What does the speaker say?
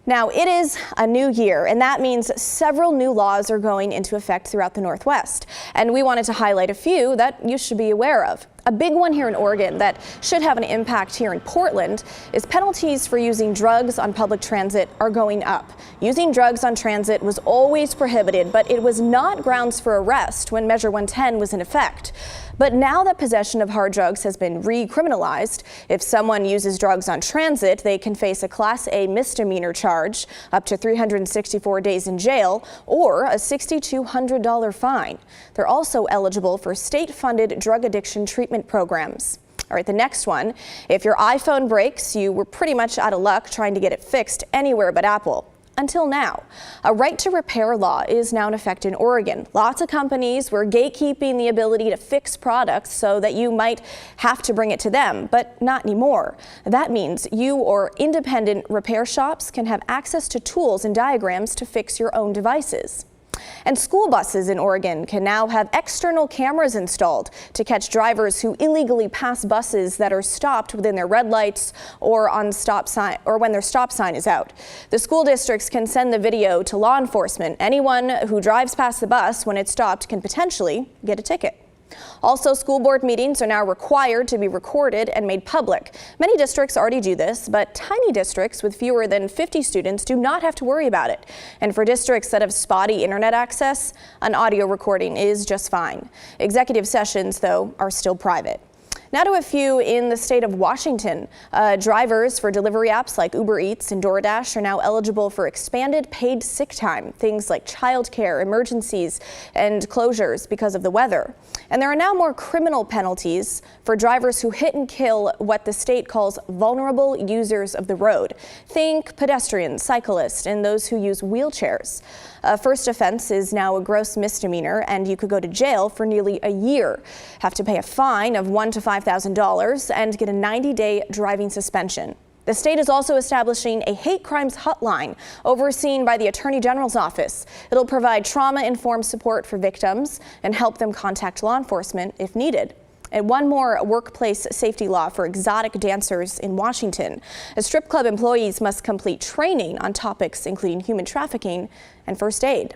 Now, it is a new year, and that means several new laws are going into effect throughout the Northwest. And we wanted to highlight a few that you should be aware of. A big one here in Oregon that should have an impact here in Portland is penalties for using drugs on public transit are going up. Using drugs on transit was always prohibited, but it was not grounds for arrest when Measure 110 was in effect. But now that possession of hard drugs has been recriminalized, if someone uses drugs on transit, they can face a Class A misdemeanor charge, up to 364 days in jail, or a $6,200 fine. They're also eligible for state-funded drug addiction treatment programs. All right, the next one, if your iPhone breaks, you were pretty much out of luck trying to get it fixed anywhere but Apple. Until now. A right to repair law is now in effect in Oregon. Lots of companies were gatekeeping the ability to fix products so that you might have to bring it to them, but not anymore. That means you or independent repair shops can have access to tools and diagrams to fix your own devices. And school buses in Oregon can now have external cameras installed to catch drivers who illegally pass buses that are stopped within their red lights or on stop sign or when their stop sign is out. The school districts can send the video to law enforcement. Anyone who drives past the bus when it's stopped can potentially get a ticket. Also, school board meetings are now required to be recorded and made public. Many districts already do this, but tiny districts with fewer than 50 students do not have to worry about it. And for districts that have spotty internet access, an audio recording is just fine. Executive sessions, though, are still private. Now to a few in the state of Washington. Drivers for delivery apps like Uber Eats and DoorDash are now eligible for expanded paid sick time, things like childcare, emergencies, and closures because of the weather. And there are now more criminal penalties for drivers who hit and kill what the state calls vulnerable users of the road. Think pedestrians, cyclists, and those who use wheelchairs. First offense is now a gross misdemeanor, and you could go to jail for nearly a year, have to pay a fine of $1,000 to $5,000, and get a 90-day driving suspension. The state is also establishing a hate crimes hotline overseen by the Attorney General's office. It'll provide trauma-informed support for victims and help them contact law enforcement if needed. And one more workplace safety law for exotic dancers in Washington. Strip club employees must complete training on topics including human trafficking and first aid.